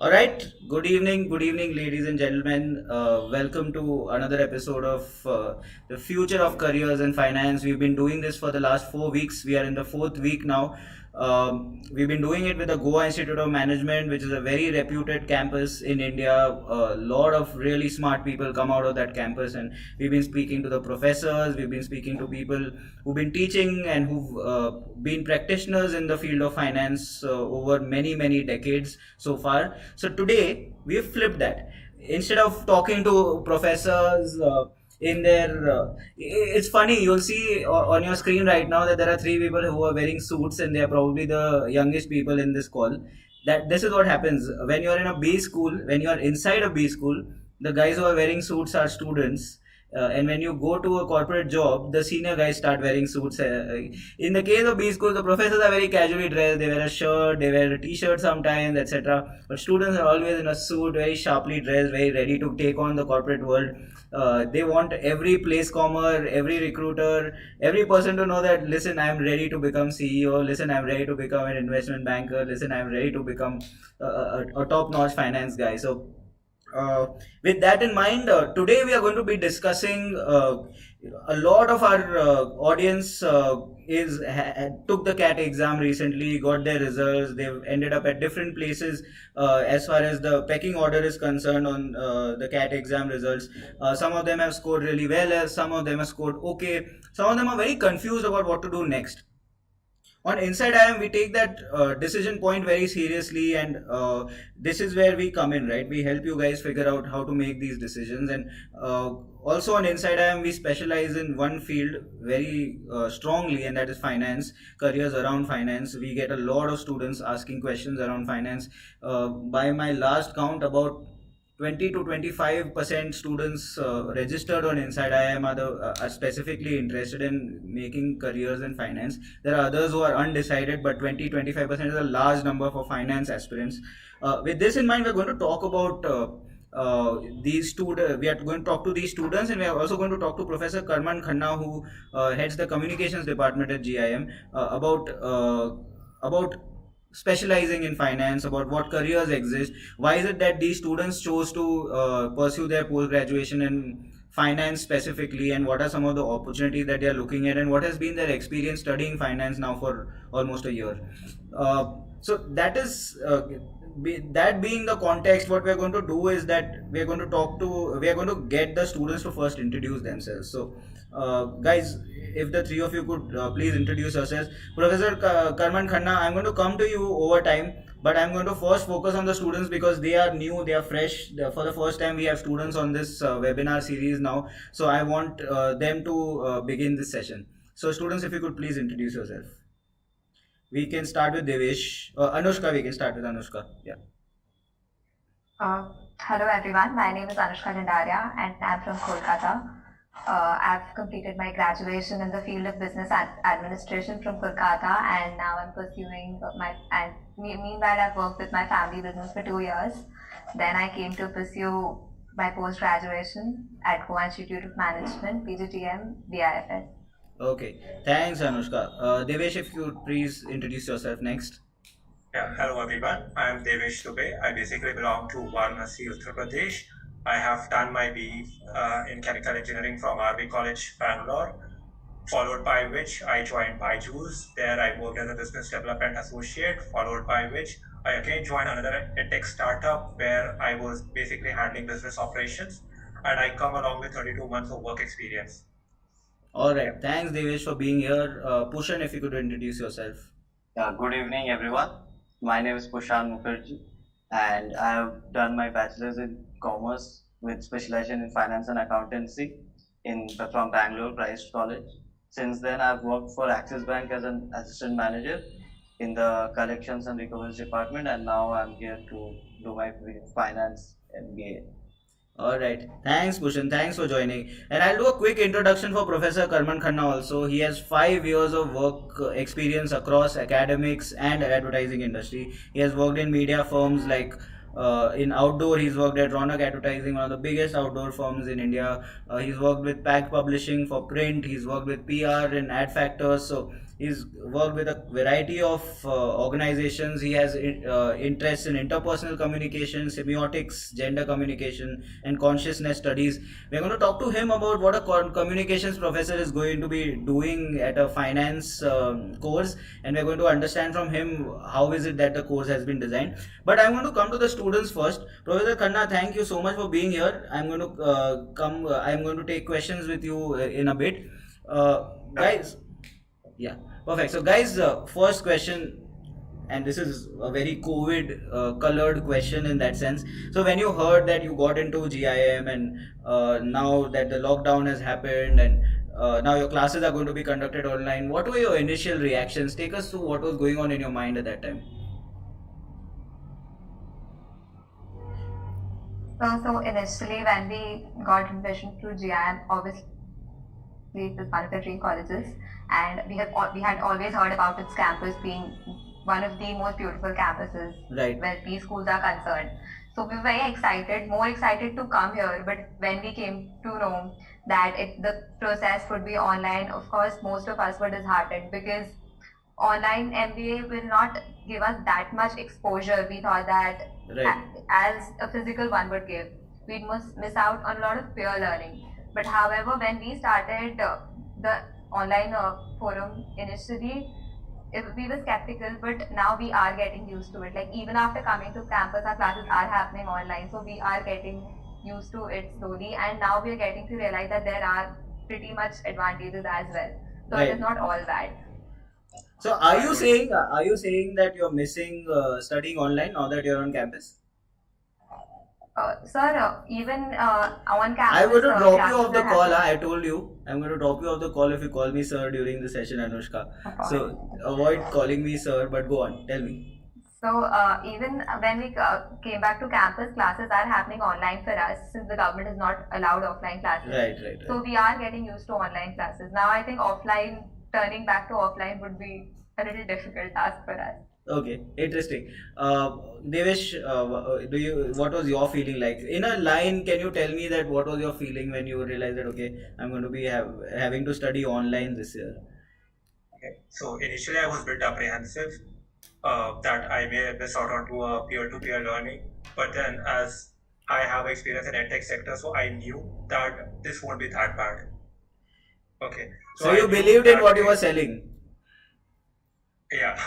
All right. Good evening, ladies and gentlemen. Welcome to another episode of the future of careers in finance. We've been doing this for the last 4 weeks. We are in the fourth week now. We've been doing it with the Goa Institute of Management, which is a very reputed campus in India. A lot of really smart people come out of that campus, and we've been speaking to the professors. We've been speaking to people who've been teaching and who've been practitioners in the field of finance over many decades so far. So today we've flipped that. Instead of talking to professors in their, it's funny. You'll see on your screen right now that there are three people who are wearing suits, and they are probably the youngest people in this call. That this is what happens when you are in a B school. When you are inside a B school, the guys who are wearing suits are students, and when you go to a corporate job, the senior guys start wearing suits. In the case of B school, the professors are very casually dressed. They wear a shirt, they wear a t-shirt sometimes, etc. But students are always in a suit, very sharply dressed, very ready to take on the corporate world. They want every place commer, every recruiter, every person to know that, listen, I'm ready to become CEO. Listen, I'm ready to become an investment banker. Listen, I'm ready to become a top-notch finance guy. So with that in mind, today we are going to be discussing a lot of our audience took the CAT exam recently, got their results. They've ended up at different places as far as the pecking order is concerned on the CAT exam results. Some of them have scored really well, some of them have scored okay. Some of them are very confused about what to do next. On Inside IM, we take that decision point very seriously, and this is where we come in, right? We help you guys figure out how to make these decisions, and also on Inside IM, we specialize in one field very strongly, and that is finance, careers around finance. We get a lot of students asking questions around finance. By my last count, about 20 to 25% students registered on Inside IIM are specifically interested in making careers in finance. There are others who are undecided, but 20-25% is a large number for finance aspirants. With this in mind, we're going to talk about these students. We are going to talk to these students, and we are also going to talk to Professor Karman Khanna, who heads the communications department at GIM, about specializing in finance, about what careers exist, why is it that these students chose to pursue their post graduation in finance specifically, and what are some of the opportunities that they are looking at, and what has been their experience studying finance now for almost a year. So that is that being the context, what we are going to do is that we are going to get the students to first introduce themselves. So guys, if the three of you could please introduce yourselves. Professor Karman Khanna, I'm going to come to you over time, but I'm going to first focus on the students because they are new, they are fresh. For the first time, we have students on this webinar series now, so I want them to begin this session. So students, if you could please introduce yourself. We can start with Devesh. Anushka, we can start with Anushka. Yeah. Hello everyone, my name is Anushka Dhandharia and I'm from Kolkata. I've completed my graduation in the field of business administration from Kolkata, and now I'm pursuing meanwhile I've worked with my family business for 2 years. Then I came to pursue my post-graduation at Goa Institute of Management, PGDM BIFS. Okay, thanks Anushka. Devesh, if you could please introduce yourself next. Yeah, hello everyone. I am Devesh Dubey. I basically belong to Varanasi, Uttar Pradesh. I have done my BE in chemical engineering from RV College, Bangalore, followed by which I joined Byju's. There I worked as a business development associate, followed by which I again joined another tech startup where I was basically handling business operations, and I come along with 32 months of work experience. All right, thanks Devesh for being here. Pushan, if you could introduce yourself. Good evening, everyone. My name is Pushan Mukhopadhyay, and I have done my bachelor's in commerce with specialization in finance and accountancy from Bangalore Christ College. Since then, I've worked for Axis Bank as an assistant manager in the collections and recoveries department, and now I'm here to do my finance MBA. All right. Thanks, Bhushan. Thanks for joining. And I'll do a quick introduction for Professor Karman Khanna also. He has 5 years of work experience across academics and advertising industry. He has worked in media firms like in outdoor, he's worked at Ronak Advertising, one of the biggest outdoor firms in India. He's worked with Pack Publishing for print. He's worked with PR and Ad Factors. So He's worked with a variety of organizations. He has interests in interpersonal communication, semiotics, gender communication, and consciousness studies. We're going to talk to him about what a communications professor is going to be doing at a finance course, and we're going to understand from him how is it that the course has been designed. But I'm going to come to the students first. Professor Khanna, thank you so much for being here. I'm going to I'm going to take questions with you in a bit. Guys, yeah, perfect. So, guys, first question, and this is a very COVID colored question in that sense. So, when you heard that you got into GIM, and now that the lockdown has happened, and now your classes are going to be conducted online, what were your initial reactions? Take us through what was going on in your mind at that time. So initially, when we got admission through GIM, obviously it was one of the dream colleges, and we had always heard about its campus being one of the most beautiful campuses Right. where these schools are concerned. So we were very excited, more excited to come here. But when we came to know that the process would be online, of course, most of us were disheartened because online MBA will not give us that much exposure. We thought that Right. as a physical one would give, we must miss out on a lot of peer learning. But however, when we started the online forum initially, we were skeptical, but now we are getting used to it. Like even after coming to campus, our classes are happening online, so we are getting used to it slowly, and now we are getting to realize that there are pretty much advantages as well. So it Right. is not all bad. So, are you saying that you're missing studying online now that you're on campus? Sir, even on campus, I'm going to drop you classes off the are call. happening. I told you. I'm going to drop you off the call if you call me sir during the session, Anushka. So Fine. avoid calling me sir, but go on. Tell me. So even when we came back to campus, classes are happening online for us since the government has not allowed offline classes. Right. So we are getting used to online classes. Now I think turning back to offline would be a little difficult task for us. Okay, interesting. Devesh, what was your feeling like? In a line, can you tell me that what was your feeling when you realized that okay, I'm going to be having to study online this year? Okay. So initially, I was a bit apprehensive that I may miss out onto a peer-to-peer learning. But then, as I have experience in edtech sector, so I knew that this won't be that bad. Okay. So I you knew believed in that what you were selling. yeah,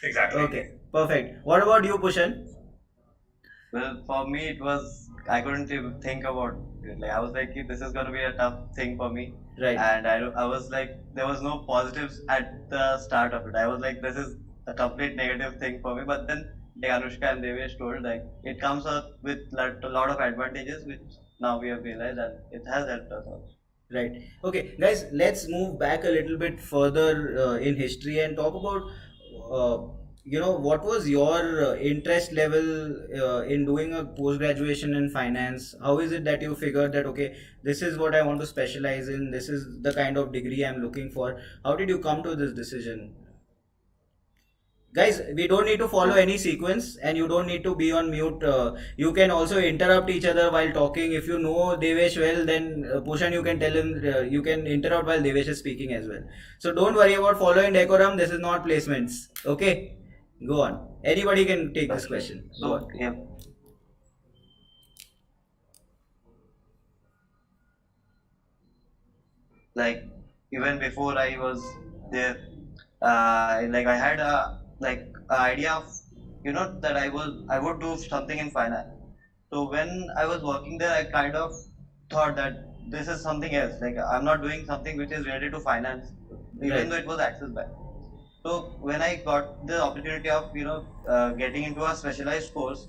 exactly. Okay, perfect. What about you, Pushan? Well, for me, it was, I couldn't even think about it. Like, I was like, this is going to be a tough thing for me. Right. And I was like, there was no positives at the start of it. I was like, this is a complete negative thing for me. But then, like Anushka and Devesh told, like, it comes up with a lot of advantages, which now we have realized, and it has helped us also. Right. Okay, guys, let's move back a little bit further in history and talk about, what was your interest level in doing a post graduation in finance? How is it that you figured that, okay, this is what I want to specialize in, this is the kind of degree I'm looking for? How did you come to this decision? Guys, we don't need to follow any sequence, and you don't need to be on mute. You can also interrupt each other while talking. If you know Devesh well, then Pushan, you can tell him, you can interrupt while Devesh is speaking as well. So don't worry about following decorum. This is not placements. Okay, go on. Anybody can take this question. Go So, on. yeah, like even before I was there, like I had a idea of that I would do something in finance. So when I was working there, I kind of thought that this is something else. Like I'm not doing something which is related to finance, even Right. though it was Axis Bank. So when I got the opportunity of getting into a specialized course,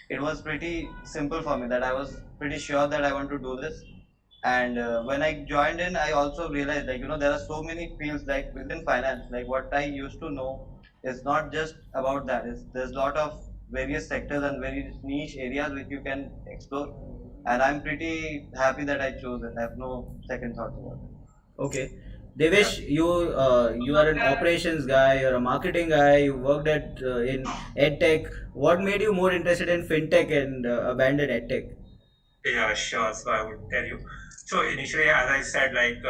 it was pretty simple for me that I was pretty sure that I want to do this. And when I joined in, I also realized there are so many fields like within finance. Like what I used to know is not just about that. There's a lot of various sectors and various niche areas which you can explore. And I'm pretty happy that I chose it. I have no second thoughts about it. Okay. Devesh, you are an operations guy, you're a marketing guy, you worked in edtech. What made you more interested in fintech and abandoned edtech? Yeah, sure. So I would tell you. So initially, as I said, like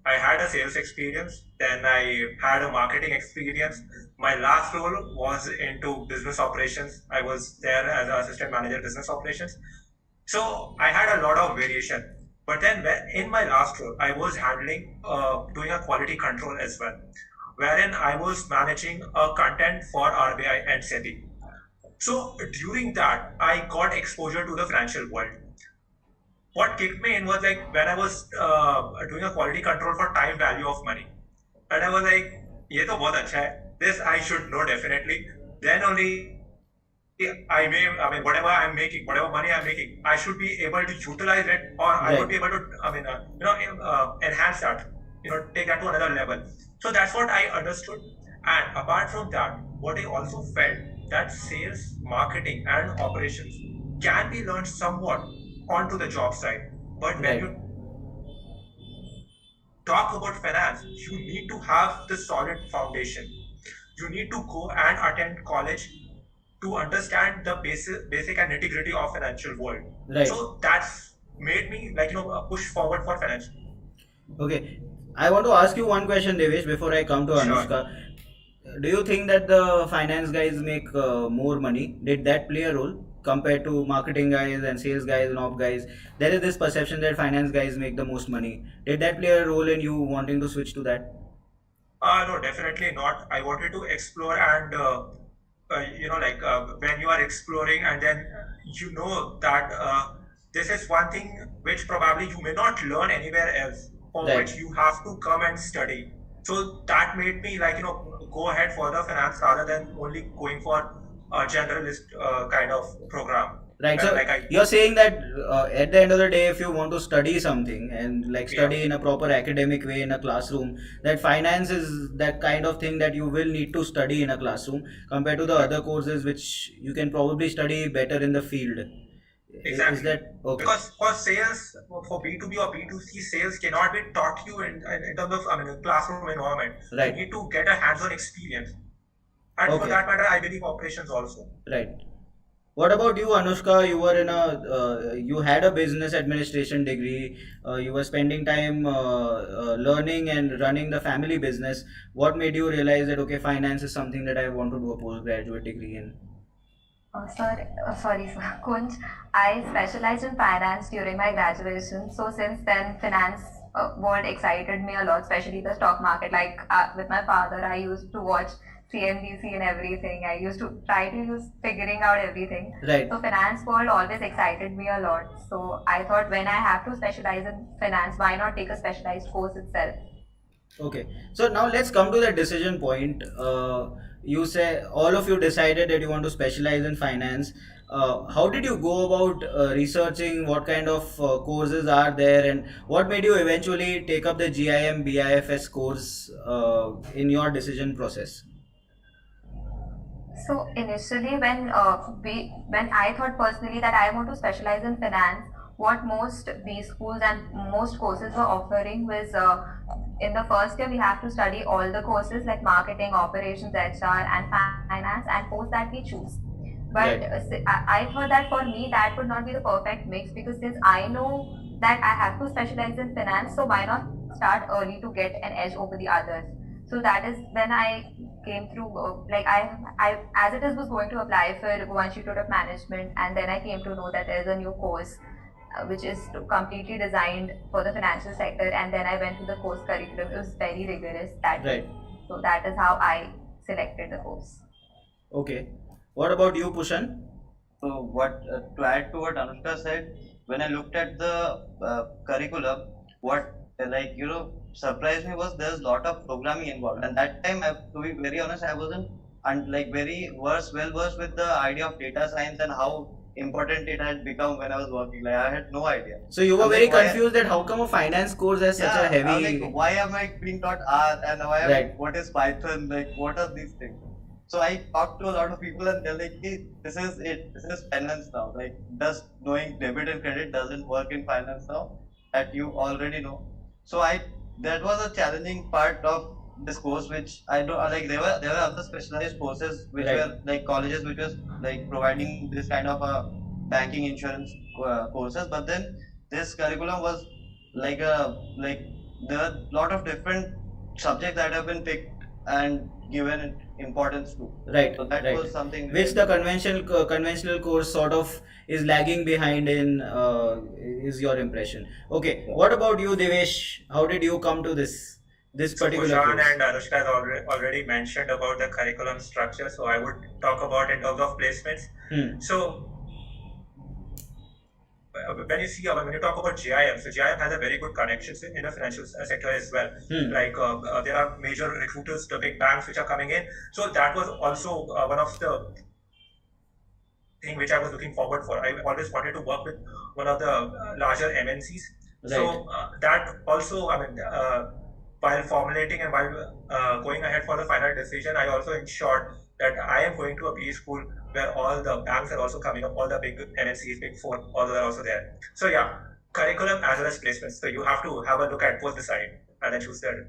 I had a sales experience, then I had a marketing experience. My last role was into business operations. I was there as an assistant manager business operations. So I had a lot of variation. But then in my last role, I was handling, doing a quality control as well, wherein I was managing a content for RBI and SEBI. So during that, I got exposure to the financial world. What kicked me in was like when I was doing a quality control for time value of money. And I was like, ये तो बहुत अच्छा है. This I should know definitely. Then only I mean, whatever I'm making, whatever money I'm making, I should be able to utilize it, or I would be able to, I mean, enhance that, take that to another level. So that's what I understood. And apart from that, what I also felt that sales, marketing, and operations can be learned somewhat onto the job site. But when Right. you talk about finance, you need to have the solid foundation. You need to go and attend college to understand the basic and nitty gritty of financial world. Right. So that's made me like push forward for finance. Okay. I want to ask you one question, Devesh, before I come to Sure. Anushka. Do you think that the finance guys make more money? Did that play a role compared to marketing guys and sales guys and op guys? There is this perception that finance guys make the most money. Did that play a role in you wanting to switch to that? No, definitely not. I wanted to explore and when you are exploring and then you know that this is one thing which probably you may not learn anywhere else, for Right. which you have to come and study. So that made me like go ahead for the finance rather than only going for a generalist kind of program. Right. And So like I you're saying that at the end of the day, if you want to study something and like study Yeah. in a proper academic way in a classroom, that finance is that kind of thing that you will need to study in a classroom compared to the other courses which you can probably study better in the field. Is Exactly. that okay? Because for sales, for B2B or B2C, sales cannot be taught you in terms of, I mean, a classroom environment. Right. You need to get a hands-on experience. And for Okay. that matter, I believe operations also. Right. What about you, Anushka? You were in you had a business administration degree. You were spending time learning and running the family business. What made you realize that okay, finance is something that I want to do a postgraduate degree in? Sorry, sir. Kunj, I specialized in finance during my graduation. So since then, finance world excited me a lot, especially the stock market. Like with my father, I used to watch CNBC and everything. I used to try to use figuring out everything. Right. So finance world always excited me a lot. So I thought when I have to specialize in finance, why not take a specialized course itself? Okay, so now let's come to the decision point. You say all of you decided that you want to specialize in finance. How did you go about researching what kind of courses are there and what made you eventually take up the GIM BIFS course in your decision process? So initially, when I thought personally that I want to specialize in finance, what most B schools and most courses were offering was in the first year we have to study all the courses like marketing, operations, HR, and finance, and post that we choose. But Right. I thought that for me that would not be the perfect mix because since I know that I have to specialize in finance, so why not start early to get an edge over the others? So that is when I came through. I as it is was going to apply for Goa Institute of Management, and then I came to know that there is a new course which is completely designed for the financial sector, and then I went to the course curriculum. It was very rigorous that Right. so that is how I selected the course. Okay. What about you, Pushan? So what to add to what Anushka said, when I looked at the curriculum, what surprised me was there's a lot of programming involved, and that time, to be very honest, I wasn't well versed with the idea of data science and how important it had become when I was working. Like I had no idea. So you were I'm very like, why- confused that how come a finance course has such a I was heavy. like, why am I being taught R and Right. what is Python? Like, what are these things? So I talked to a lot of people and they're like, hey, this is it. This is finance now. Like, just knowing debit and credit doesn't work in finance now, that you already know. So that was a challenging part of this course, which I don't like. There were other specialized courses which Right. were like colleges which was like providing this kind of a banking insurance courses, but then this curriculum was like there are a lot of different subjects that have been picked and given importance to. Right. So that right. was something Which the conventional course sort of is lagging behind in, is your impression. Okay. Yeah. What about you, Devesh? How did you come to this So particular Pushan course? and Anushka has already mentioned about the curriculum structure. So I would talk about in terms of placements. So when you talk about GIM, so GIM has a very good connections in the financial sector as well. Like there are major recruiters, the big banks which are coming in. So that was also one of the thing which I was looking forward for. I always wanted to work with one of the larger MNCs. Right. So that also, I mean, while formulating and while going ahead for the final decision, I also ensured that I am going to a PE school where all the banks are also coming up, all the big MNCs, big four, all are also there. So yeah, curriculum as well as placements. So you have to have a look at both the side and then choose the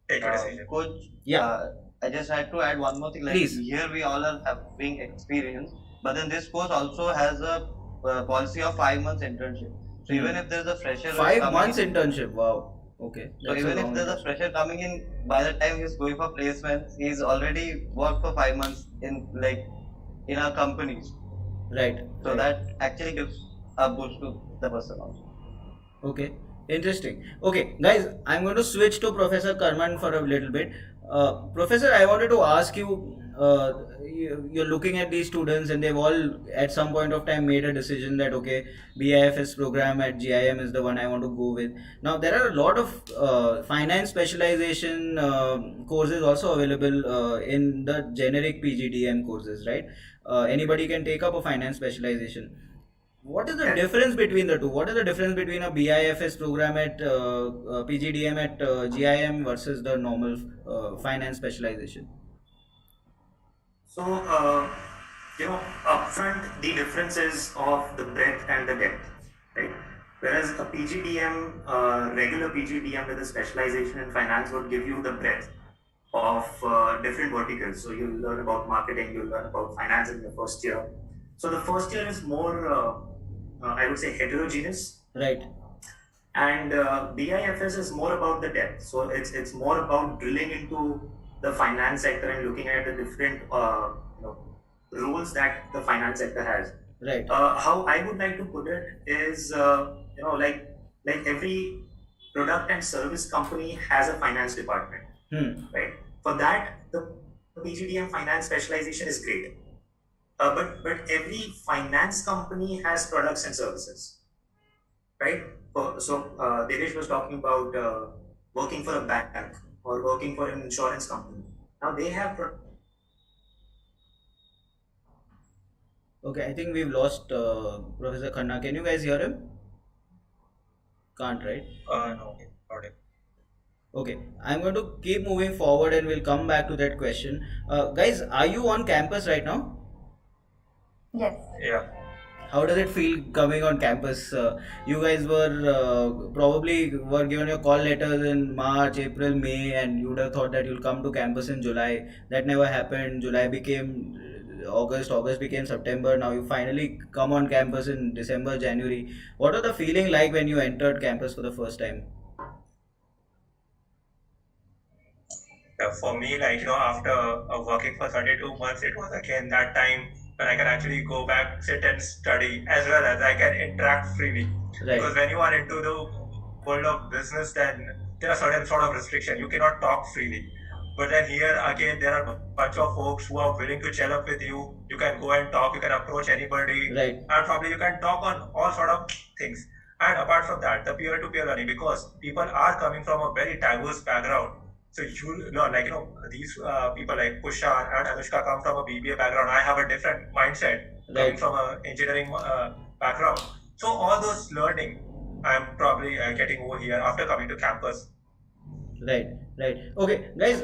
take a decision. Coach, Yeah. I just had to add one more thing. Like Please. here we all are having experience, but then this course also has a policy of 5 months internship. So even if there's a fresher who is 5 coming months in- internship. Wow. Okay. So That's a even if long there's a internship. fresher coming in, by the time he's going for placements, he's already worked for 5 months in our companies. Right. So right. that actually gives a boost to the person also. Okay, interesting. Okay, guys, I'm going to switch to Professor Karman for a little bit. Professor, I wanted to ask you, you're looking at these students and they've all at some point of time made a decision that, okay, BIFS program at GIM is the one I want to go with. Now, there are a lot of finance specialization courses also available in the generic PGDM courses, right? Anybody can take up a finance specialization. What is the difference between the two? What is the difference between a BIFS program at PGDM at GIM versus the normal finance specialization? So, upfront, the difference is of the breadth and the depth, right? Whereas a PGDM, regular PGDM with a specialization in finance would give you the breadth of different verticals. So you'll learn about marketing, you'll learn about finance in the first year. So the first year is more, I would say, heterogeneous. Right. And BIFS is more about the depth. So it's more about drilling into the finance sector and looking at the different roles that the finance sector has. Right. How I would like to put it is, like every product and service company has a finance department, right? For that, the PGDM finance specialization is great. But every finance company has products and services, right? So Devesh was talking about working for a bank or working for an insurance company. Now they have Okay, I think we've lost Professor Khanna. Can you guys hear him? Can't, right? no, not it. Okay, I'm going to keep moving forward and we'll come back to that question. Guys, are you on campus right now? Yes. Yeah. How does it feel coming on campus? You guys were probably were given your call letters in March, April, May, and you would have thought that you'll come to campus in July. That never happened. July became August, August became September. Now you finally come on campus in December, January. What was the feeling like when you entered campus for the first time? For me, after working for 32 months, it was again that time when I can actually go back, sit and study, as well as I can interact freely. Right. Because when you are into the world of business, then there are certain sort of restriction. You cannot talk freely. But then here again, there are a bunch of folks who are willing to gel up with you. You can go and talk. You can approach anybody, Right. and probably you can talk on all sort of things. And apart from that, the peer-to-peer learning, because people are coming from a very diverse background. So these people like Pushan and Anushka come from a BBA background. I have a different mindset coming Right. from an engineering background. So all those learning, I'm probably getting over here after coming to campus. Right, right. Okay, guys,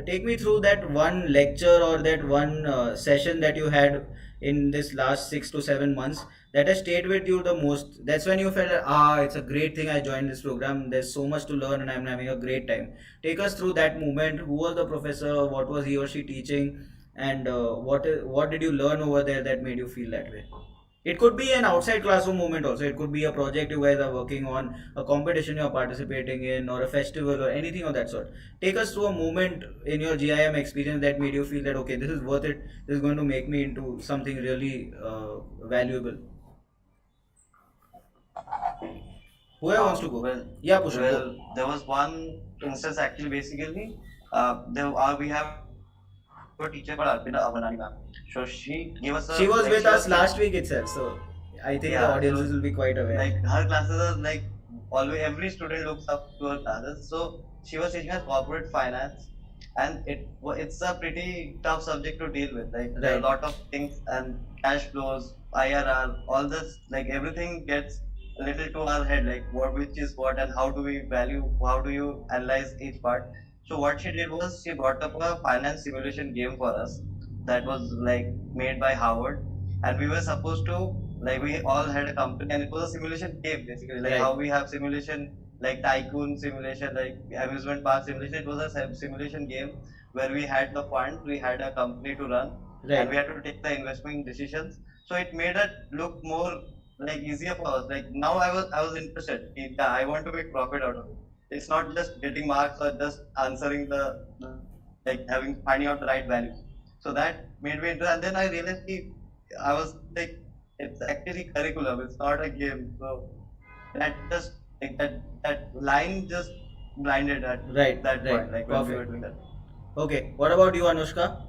take me through that one lecture or that one session that you had in this last 6 to 7 months that has stayed with you the most. That's when you felt, it's a great thing I joined this program. There's so much to learn and I'm having a great time. Take us through that moment. Who was the professor? What was he or she teaching? And what did you learn over there that made you feel that way? It could be an outside classroom moment also. It could be a project you guys are working on, a competition you're participating in, or a festival or anything of that sort. Take us through a moment in your GIM experience that made you feel that okay, this is worth it. This is going to make me into something really valuable. Whoever wants to go. Well, Yeah, Pushan, go. there was one instance actually. Basically, we have a teacher called Arpita Avanani ma'am. So she gave us a She was with us last week itself, so I think the yeah. So audiences will be quite aware. like her classes are like always every student looks up to her classes. So she was teaching us corporate finance, and it's a pretty tough subject to deal with. Like there are a Right. lot of things and cash flows, IRR, all this, like everything gets a little to our head. Like what which is what and how do we value, how do you analyze each part. So what she did was she brought up a finance simulation game for us that was like made by Harvard, and we were supposed to, like, we all had a company and it was a simulation game basically, like how Right. we have simulation like tycoon simulation, like amusement park simulation. It was a simulation game where we had the fund, we had a company to run, and we Right. had to take the investment decisions. So it made it look more like easier for us. Like now I was interested. Yeah, I want to make profit out of it. It's not just getting marks or just answering the, like having finding out the right values. So that made me interested. And then I realized I was like, it's actually curriculum. It's not a game. So that just like that line just blinded at Right. that Right. point, like when we were Perfect. doing that. Okay. What about you, Anushka?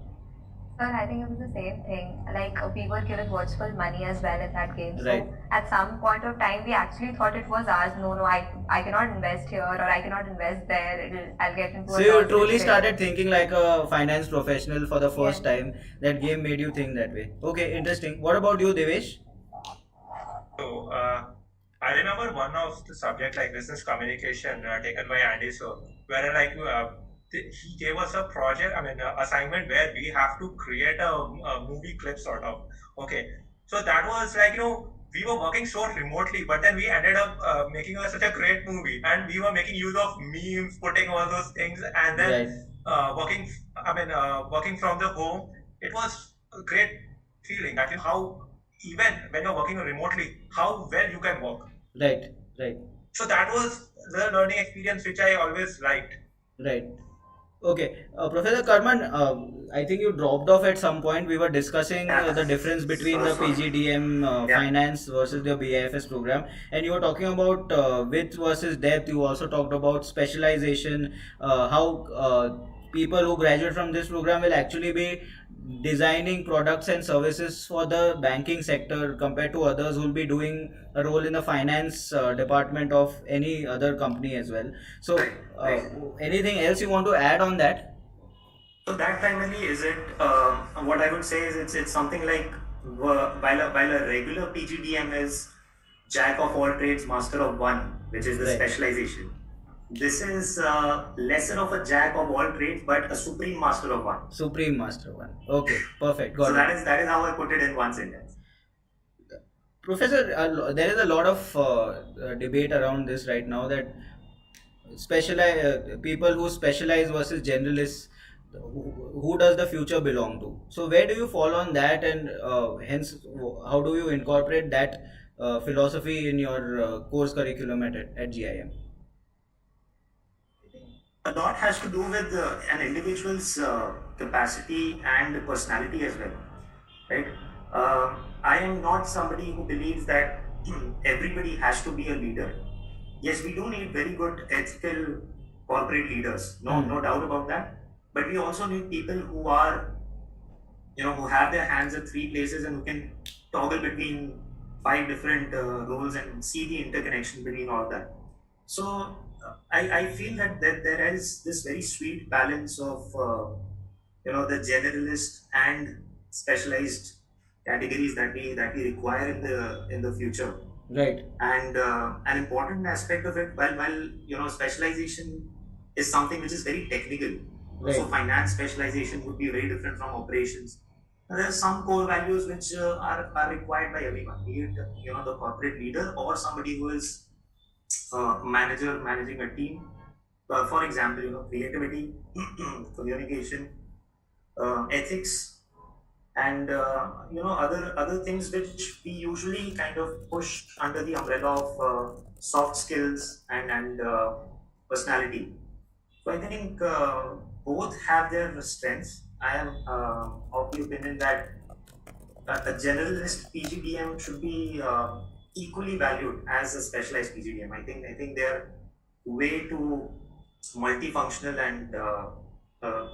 Sir, I think it was the same thing. Like we were given virtual money as well in that game. Right. So at some point of time, we actually thought it was ours. No, no, I cannot invest here or I cannot invest there. I'll get into So a you loss truly situation. started thinking like a finance professional for the Yes. first time. That game made you think that way. Okay, interesting. What about you, Devesh? So I remember one of the subject like business communication taken by Andy, so where he gave us a project, I mean assignment where we have to create a movie clip sort of. Okay, so that was like we were working so remotely, but then we ended up making such a great movie, and we were making use of memes, putting all those things, and then Right. working. I mean, working from the home. It was a great feeling that how even when you're working remotely, how well you can work. Right. Right. So that was the learning experience which I always liked. Right. Okay, Professor Karman, I think you dropped off at some point. We were discussing Yeah. the difference between the PGDM Yeah. finance versus the BIFS program, and you were talking about width versus depth. You also talked about specialization, how people who graduate from this program will actually be designing products and services for the banking sector compared to others who will be doing a role in the finance department of any other company as well. So, Right, right. anything else you want to add on that? So that primarily is it. What I would say is it's something like while a regular PGDM is jack of all trades, master of one, which is the Right. specialization. This is lesser of a jack of all trades, but a supreme master of one. Supreme Master One. Okay, perfect. So Got it. that is how I put it in one sentence. Professor, there is a lot of debate around this right now that specialize people who specialize versus generalists. Who does the future belong to? So where do you fall on that, and hence how do you incorporate that philosophy in your course curriculum at GIM? A lot has to do with an individual's capacity and personality as well, right? I am not somebody who believes that everybody has to be a leader. Yes, we do need very good ethical corporate leaders, no doubt about that. But we also need people who are, who have their hands at three places and who can toggle between five different roles and see the interconnection between all that. So I feel that there is this very sweet balance of the generalist and specialized categories that we require in the future. Right. And an important aspect of it, while specialization is something which is very technical. So Right. finance specialization would be very different from operations. There are some core values which are required by everyone, be it the corporate leader or somebody who is manager managing a team. For example, creativity, communication, ethics, and other things which we usually kind of push under the umbrella of soft skills and personality. So I think both have their strengths. I am of the opinion that a generalist PGDM should be equally valued as a specialized PGDM. I think they're way too multifunctional and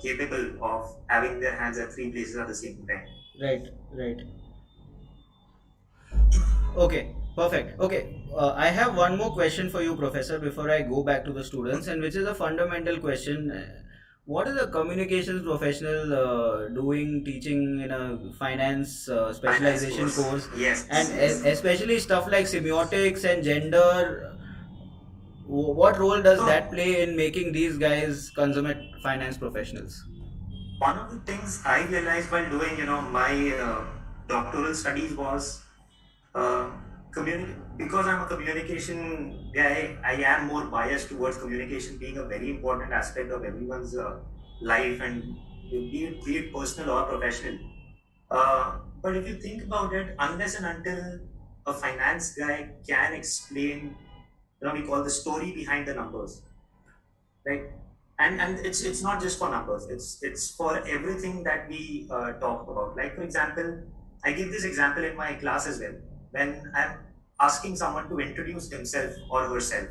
capable of having their hands at three places at the same time. Right, right. Okay, perfect. Okay, I have one more question for you, Professor, before I go back to the students, and which is a fundamental question. What is a communications professional doing teaching in a finance specialization Finance course? Yes. And especially stuff like semiotics and gender, what role does that play in making these guys consummate finance professionals? One of the things I realized while doing, my doctoral studies was uh, because I'm a communication guy. I am more biased towards communication being a very important aspect of everyone's life, and be it personal or professional. But if you think about it, unless and until a finance guy can explain, we call the story behind the numbers, right? And it's not just for numbers. It's for everything that we talk about. Like for example, I give this example in my class as well. When I'm asking someone to introduce himself or herself,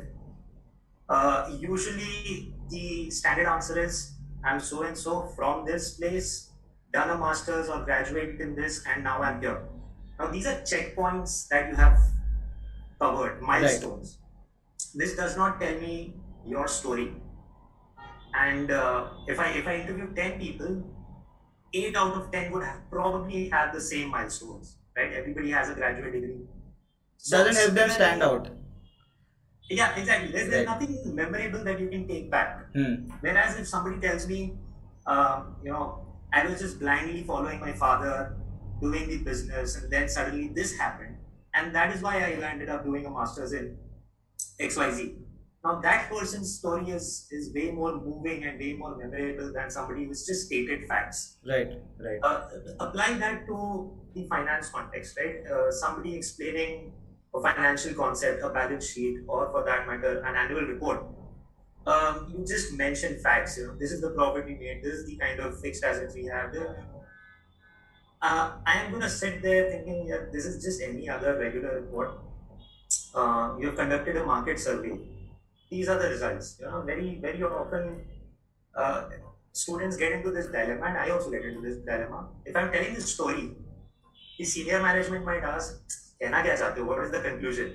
usually the standard answer is, I'm so and so from this place, done a master's or graduated in this, and now I'm here. Now these are checkpoints that you have covered, milestones. This does not tell me your story. And if I interview 10 people, 8 out of 10 would probably have the same milestones, right? Everybody has a graduate degree. Doesn't help them stand out. Yeah, exactly. There's Right. nothing memorable that you can take back. Hmm. Whereas if somebody tells me, I was just blindly following my father, doing the business, and then suddenly this happened, and that is why I ended up doing a master's in XYZ. Now that person's story is way more moving and way more memorable than somebody who's just stated facts. Right, right. Apply that to the finance context, right? Somebody explaining a financial concept, a balance sheet, or for that matter, an annual report. You just mention facts. This is the profit we made. This is the kind of fixed assets we have. I am going to sit there thinking, yeah, this is just any other regular report. You have conducted a market survey. These are the results. Very very often uh, students get into this dilemma, and I also get into this dilemma. If I'm telling this story, the senior management might ask, "Kehna kya chahte ho? What is the conclusion?"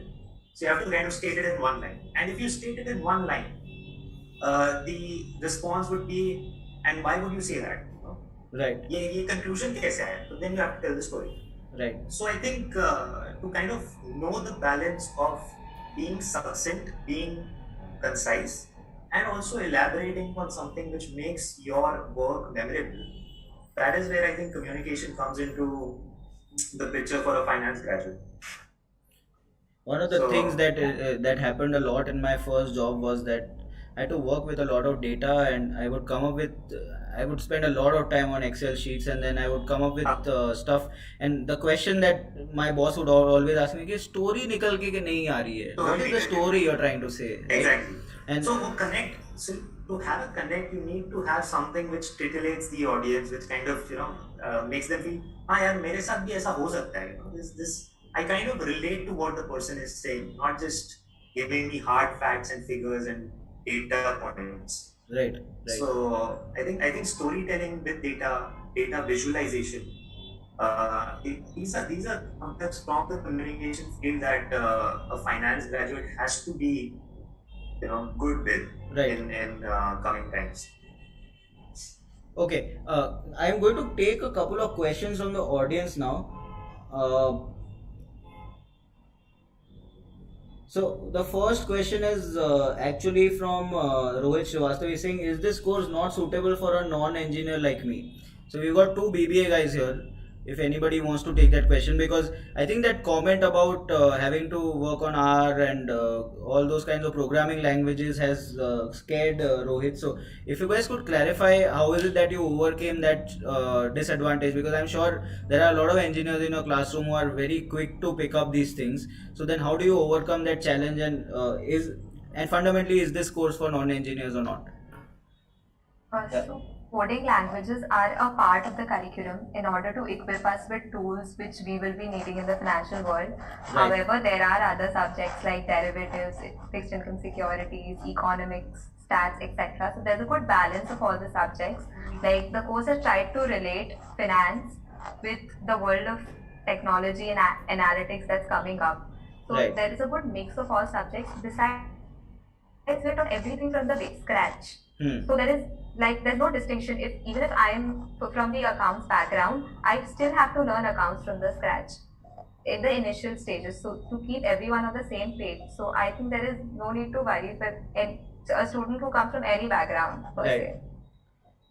So you have to kind of state it in one line. And if you state it in one line, the response would be, "And why would you say that? Right. ये conclusion कैसे है?" So then you have to tell the story. Right. So I think to kind of know the balance of being succinct, being concise, and also elaborating on something which makes your work memorable, that is where I think communication comes into the picture for a finance graduate. One of the So- things that happened a lot in my first job was that I had to work with a lot of data, and I would come up with I would spend a lot of time on Excel sheets, and then I would come up with stuff. And the question that my boss would always ask me is, story nikal ke nahi aa rahi hai? What is the story you're trying to say? Right? Exactly. And So connect. So to have a connect, you need to have something which titillates the audience, which kind of makes them feel, हाँ यार मेरे साथ भी ऐसा हो सकता है. This I kind of relate to what the person is saying, not just giving me hard facts and figures and data points. right, right. So I think storytelling with data visualization. These are concepts from the communication field that a finance graduate has to be good with Right. in coming times. Okay, I am going to take a couple of questions from the audience now. Uh, so the first question is actually from Rohit Srivastav. He's saying, is this course not suitable for a non-engineer like me? So we've got two BBA guys here. if anybody wants to take that question, because I think that comment about having to work on R and all those kinds of programming languages has scared Rohit. So if you guys could clarify how is it that you overcame that disadvantage, because I'm sure there are a lot of engineers in your classroom who are very quick to pick up these things. So then how do you overcome that challenge, and fundamentally, is this course for non-engineers or not? So coding languages are a part of the curriculum in order to equip us with tools which we will be needing in the financial world. Right. However, there are other subjects like derivatives, fixed income securities, economics, stats, etc. So there's a good balance of all the subjects. Like the course has tried to relate finance with the world of technology and analytics that's coming up. So Right. there is a good mix of all subjects. Besides, we taught everything from the scratch. So there's no distinction. Even if I am from the accounts background, I still have to learn accounts from the scratch in the initial stages. So to keep everyone on the same page. So I think there is no need to worry for a student who comes from any background per Right. se.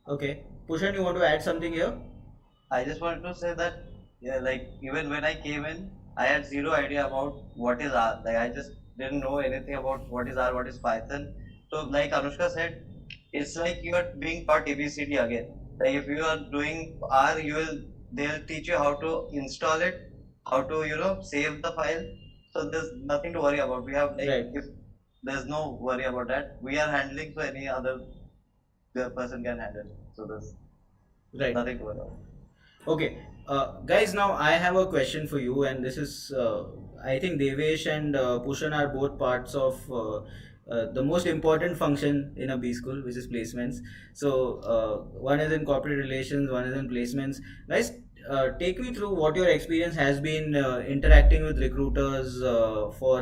Okay. Pushan, you want to add something here? I just wanted to say that, yeah, like even when I came in, I had zero idea about what is R. Like I just didn't know anything about what is R, what is Python. So like Anushka said, it's like you are being taught ABCD again. Like if you are doing R, they'll teach you how to install it, how to save the file. So there's nothing to worry about. We have like Right. if there's no worry about that, we are handling, so any other person can handle. So there's Right. nothing to worry about. Okay, guys, now I have a question for you, and this is I think Devesh and Pushan are both parts of the most important function in a B school, which is placements. So, one is in corporate relations, one is in placements. Guys, take me through what your experience has been interacting with recruiters for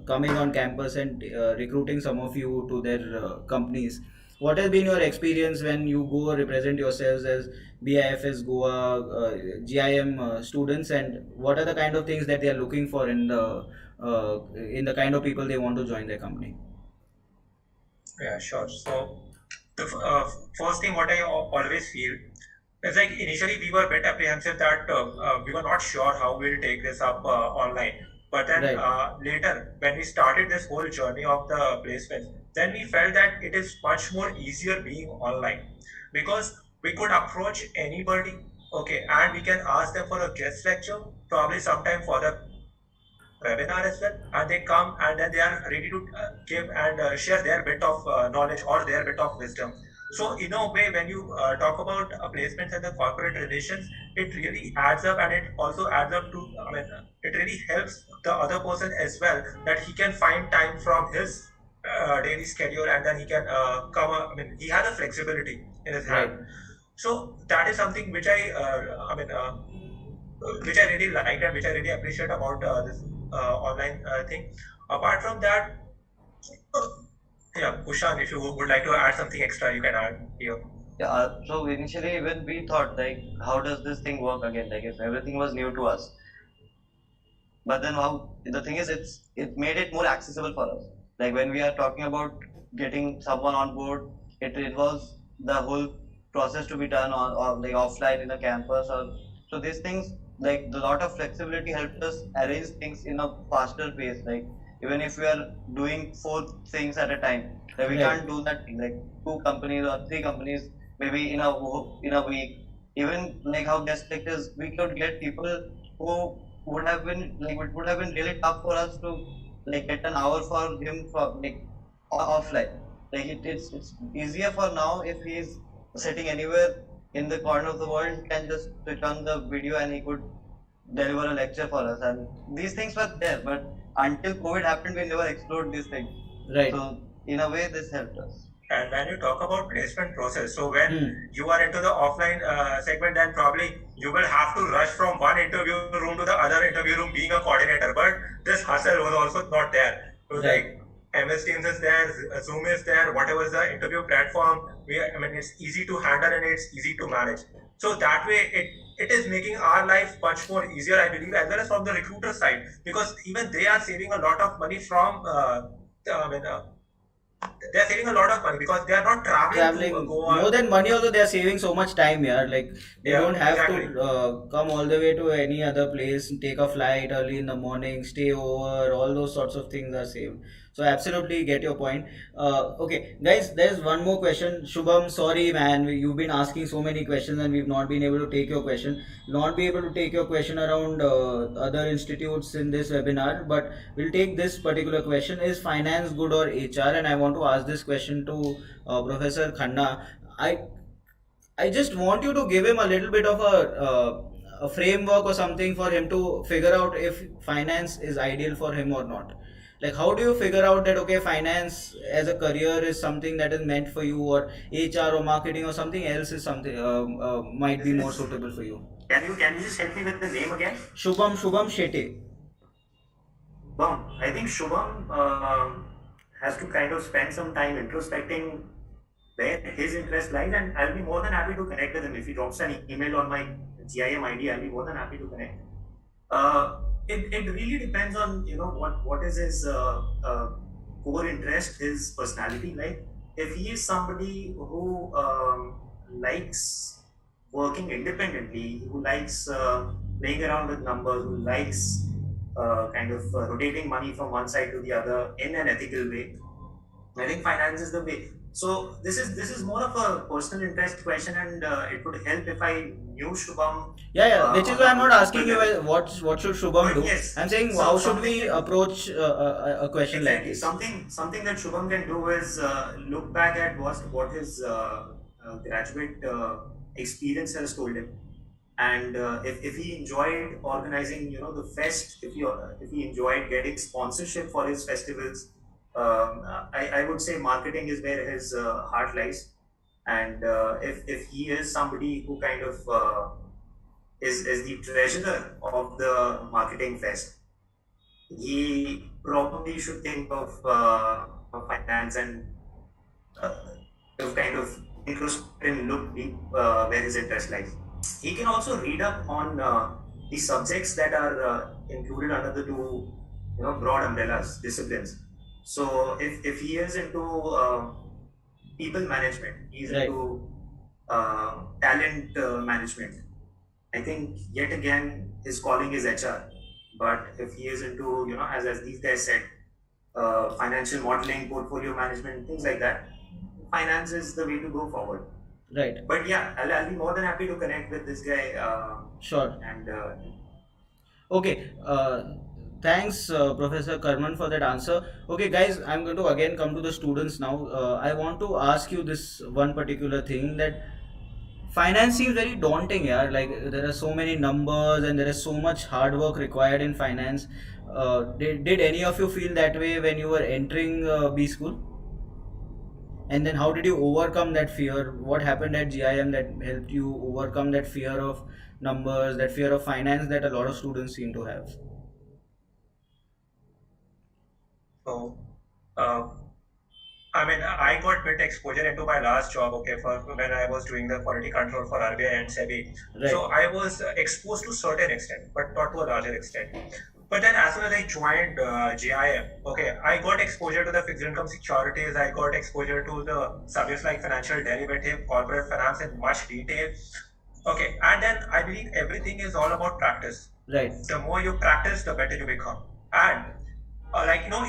coming on campus and recruiting some of you to their companies. What has been your experience when you go represent yourselves as BIFS Goa GIM students, and what are the kind of things that they are looking for in the kind of people they want to join their company? Yeah, sure. So the first thing what I always feel is like initially we were a bit apprehensive that we were not sure how we'll take this up online. But then Right. later, when we started this whole journey of the placement, then we felt that it is much more easier being online because we could approach anybody, okay, and we can ask them for a guest lecture, probably sometime for the webinar as well, and they come and then they are ready to give and share their bit of knowledge or their bit of wisdom. So in a way, when you talk about placements and the corporate relations, it really adds up, and it also adds up to, I mean, it really helps the other person as well, that he can find time from his daily schedule, and then he can come. I mean, he has a flexibility in his hand. Right. So that is something which which I really liked and which I really appreciate about this online thing. Apart from that, yeah, Pushan, if you would like to add something extra, you can add here. Yeah, so initially when we thought like, how does this thing work again? Like if everything was new to us, but then how the thing is, it made it more accessible for us. Like when we are talking about getting someone on board, it involves the whole process to be done on or like offline in a campus or so these things like the lot of flexibility helped us arrange things in a faster pace. Like even if we are doing 4 things at a time, like we Right. can't do that like 2 companies or 3 companies maybe in a week. Even like how guest lectures, we could get people who would have been like it would have been really tough for us to like get an hour for him for like offline. Like it's easier for now if he's sitting anywhere in the corner of the world, he can just switch on the video and he could deliver a lecture for us. And these things were there, but until COVID happened, we never explored these things. Right. So in a way, this helped us. And when you talk about placement process, so when Hmm. you are into the offline segment, then probably you will have to rush from one interview room to the other interview room being a coordinator. But this hustle was also not there. So Right. like MS Teams is there, Zoom is there, whatever is the interview platform. I mean, it's easy to handle and it's easy to manage. So that way, it is making our life much more easier, I believe, as well as from the recruiter side, because even they are saving a lot of money from, I mean, they are saving a lot of money because they are not traveling to Traveling Goa. more than money also, they are saving so much time here. Like they Yeah, don't have exactly. to come all the way to any other place, take a flight early in the morning, stay over. All those sorts of things are saved. So absolutely get your point. Okay, guys, there's one more question. Shubham, sorry man, you've been asking so many questions and we've not been able to take your question. Not be able to take your question around other institutes in this webinar, but we'll take this particular question: is finance good or HR? And I want to ask this question to Professor Khanna. I I just want you to give him a little bit of a framework or something for him to figure out if finance is ideal for him or not. Like, how do you figure out that okay, finance as a career is something that is meant for you, or HR or marketing or something else is something might be more suitable for you? Can you just help me with the name again? Shubham Shetty. I think Shubham has to kind of spend some time introspecting where his interest lies, and I'll be more than happy to connect with him. If he drops an email on my GIM ID, I'll be more than happy to connect. It really depends on what is his core interest, his personality like. If he is somebody who likes working independently, who likes playing around with numbers, who likes kind of rotating money from one side to the other in an ethical way, I think finance is the way. So this is more of a personal interest question, and it would help if I knew Shubham. Yeah. Which is why I'm not asking you what should Shubham But do. yes, I'm saying so how should something we that- approach a question like exactly this? something that Shubham can do is look back at what his graduate experience has told him, and if he enjoyed organizing the fest, if he enjoyed getting sponsorship for his festivals, I would say marketing is where his heart lies. And if he is somebody who kind of is the treasurer of the marketing fest, he probably should think of finance and uh, kind of introspect and look deep where his interest lies. He can also read up on the subjects that are included under the two broad umbrellas disciplines. So if he is into people management, he's Right. into talent management, I think yet again his calling is HR. But if he is into, as these guys said, financial modeling, portfolio management, things like that, finance is the way to go forward. Right. But yeah, I'll be more than happy to connect with this guy. Sure. And Okay. Thanks, Professor Karman, for that answer. Okay, guys, I'm going to again come to the students now. I want to ask you this one particular thing, that finance seems very daunting, yeah. Like there are so many numbers and there is so much hard work required in finance. Did any of you feel that way when you were entering B school? And then how did you overcome that fear? What happened at GIM that helped you overcome that fear of numbers, that fear of finance that a lot of students seem to have? so, uh, I mean, I got bit exposure into my last job, okay, for when I was doing the quality control for RBI and SEBI. Right. So I was exposed to a certain extent, but not to a larger extent. But then as soon as I joined GIM, okay, I got exposure to the fixed income securities. I got exposure to the subjects like financial derivative, corporate finance in much detail. Okay, and then I believe everything is all about practice. Right. The more you practice, the better you become. And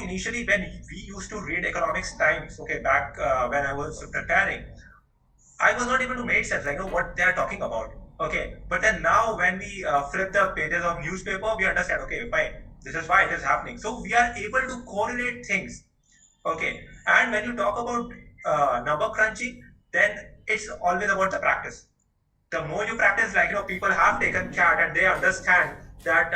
initially when we used to read economics times, okay, back when I was preparing, I was not able to make sense, like, what they are talking about. Okay, but then now when we flip the pages of newspaper, we understand, okay, fine, this is why it is happening. So we are able to correlate things. Okay, and when you talk about number crunching, then it's always about the practice. The more you practice, like, people have taken CAT and they understand that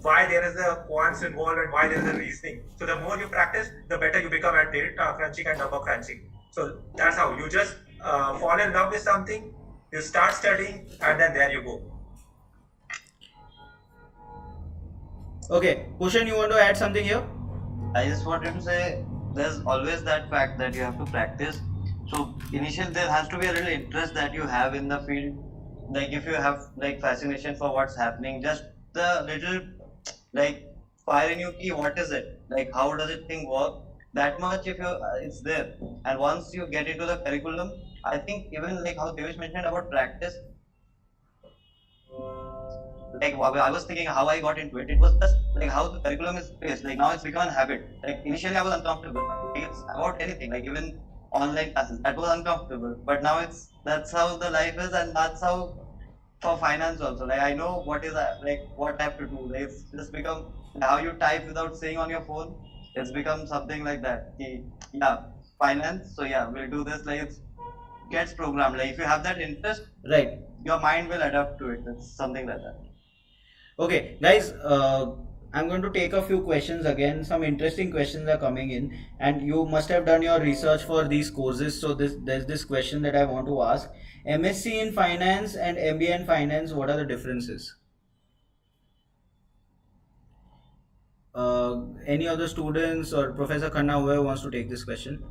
why there is a quants involved and why there is a reasoning. So the more you practice, the better you become at data crunching and number crunching. So that's how you just fall in love with something, you start studying, and then there you go. Okay, Pushan, you want to add something here? I just wanted to say there's always that fact that you have to practice. So initially there has to be a little interest that you have in the field. Like if you have like fascination for what's happening, just the little like fire in you key, what is it? Like how does it thing work? that much if you it's there. And once you get into the curriculum, I think even like how Devesh mentioned about practice, like I was thinking how I got into it. It was just like how the curriculum is placed. Like now it's become a habit. Like initially I was uncomfortable. Like, it's about anything. Like even online classes, that was uncomfortable. But now that's how the life is, and that's how for finance also. Like I know what is like what I have to do. Like, it's just become how you type without saying on your phone. It's become something like that. Yeah, finance. So yeah, we'll do this. Like it gets programmed. Like if you have that interest, Right. your mind will adapt to it. It's something like that. Okay, guys, I'm going to take a few questions again. Some interesting questions are coming in, and you must have done your research for these courses. So there's this question that I want to ask: MSc in finance and MBA in finance. What are the differences? Any other students or Professor Khanna, whoever wants to take this question?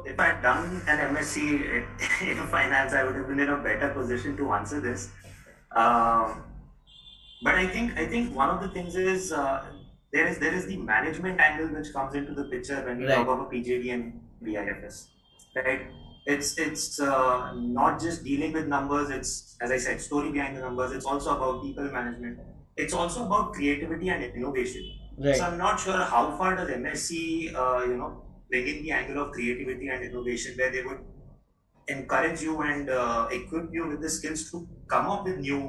If I had done an MSc in finance, I would have been in a better position to answer this. Um, but I think one of the things is there is the management angle which comes into the picture when we Right. talk about PGDM BIFS, right? It's not just dealing with numbers. It's, as I said, story behind the numbers. It's also about people management. It's also about creativity and innovation. Right. So I'm not sure how far does MSc bring in the angle of creativity and innovation, where they would encourage you and equip you with the skills to come up with new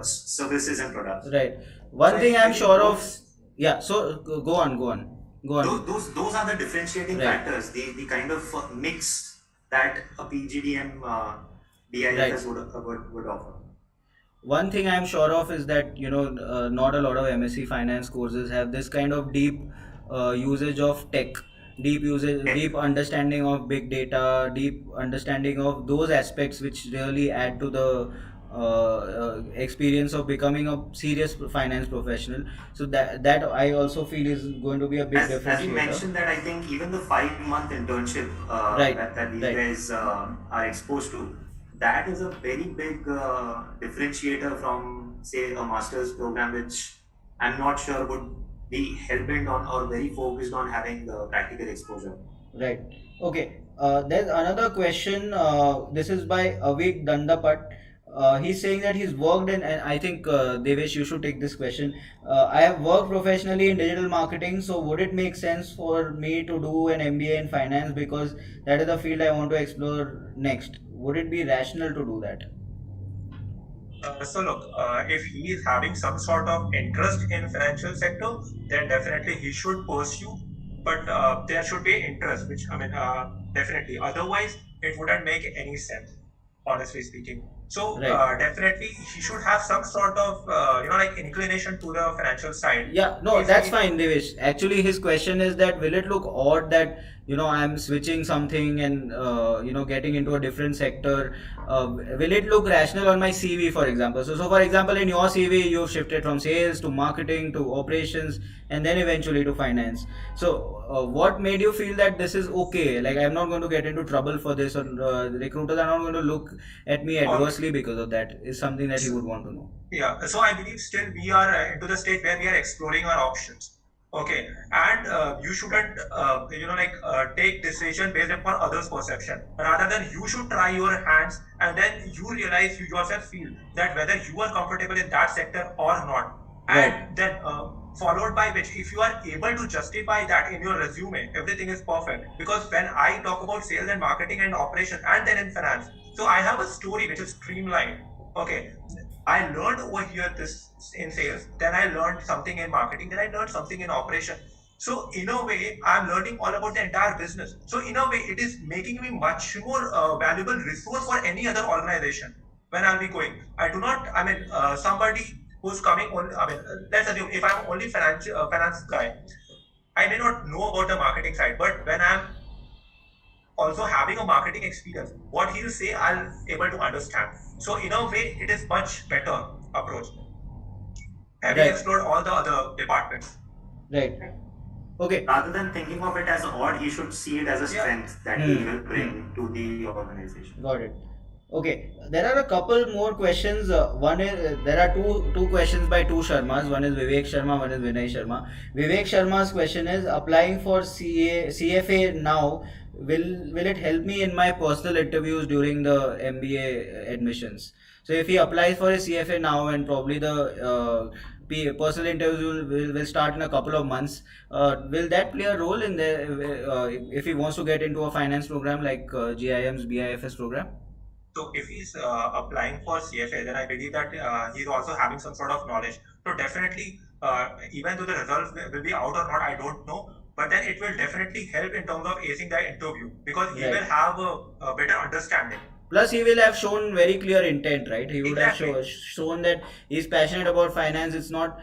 services and products. Right. One So thing I I'm think sure of. those- Yeah. So go on. Go on. Go on. Those are the differentiating Right. factors, the kind of mix that a PGDM BIFS would offer. One thing I'm sure of is that not a lot of MSc finance courses have this kind of deep usage of tech, deep understanding of big data, deep understanding of those aspects which really add to the experience of becoming a serious finance professional. So that I also feel is going to be a big As you differentiator. mentioned, that I think even the 5 month internship Right, that these right. guys are exposed to, that is a very big differentiator from, say, a master's program, which I'm not sure would be hell-bent on or very focused on having the practical exposure. Right. Okay. There's another question. This is by Avik Dandapat. He's saying that he's worked in, and I think Devesh, you should take this question. I have worked professionally in digital marketing, so would it make sense for me to do an MBA in finance because that is the field I want to explore next? Would it be rational to do that? So look, if he is having some sort of interest in financial sector, then definitely he should pursue. But there should be interest, which I mean, definitely. Otherwise, it wouldn't make any sense, honestly speaking. So Right. definitely he should have some sort of like inclination to the financial side. Yeah, no, If that's he, fine, Devesh. Actually, his question is that will it look odd that I'm switching something and getting into a different sector? Will it look rational on my CV, for example? So for example, in your CV, you've shifted from sales to marketing to operations and then eventually to finance. So what made you feel that this is okay? Like I'm not going to get into trouble for this, or recruiters are not going to look at me adversely because of that. Is something that he would want to know. Yeah, so I believe still we are into the state where we are exploring our options. Okay, and you shouldn't, take decision based upon others' perception. Rather than you should try your hands, and then you realize you yourself feel that whether you are comfortable in that sector or not. Right. And then followed by which, if you are able to justify that in your resume, everything is perfect. Because when I talk about sales and marketing and operations, and then in finance, so I have a story which is streamlined. Okay, I learned over here this in sales, then I learned something in marketing, then I learned something in operation. So in a way, I'm learning all about the entire business. So in a way, it is making me much more valuable resource for any other organization when I'll be going. I do not. I mean, somebody who's coming on. I mean, let's assume if I'm only finance guy, I may not know about the marketing side, but when I'm also having a marketing experience, what he'll say I'll able to understand. So in a way, it is much better approach, having Right. explored all the other departments. Right. Okay. Rather than thinking of it as odd, he should see it as a Yeah. strength that he will bring to the organization. Got it. Okay, there are a couple more questions. One is there are two questions by two Sharmas. One is Vivek Sharma, one is Vinay Sharma. Vivek Sharma's question is applying for CFA now. Will it help me in my personal interviews during the MBA admissions? So if he applies for a CFA now and probably the personal interviews will start in a couple of months, will that play a role in the if he wants to get into a finance program like GIM's BIFS program? So if he's applying for CFA, then I believe that he's also having some sort of knowledge. So definitely, even though the results will be out or not, I don't know. But then it will definitely help in terms of acing the interview because he Right. will have a better understanding. Plus, he will have shown very clear intent, right? He would Exactly. have shown that he's passionate about finance. It's not,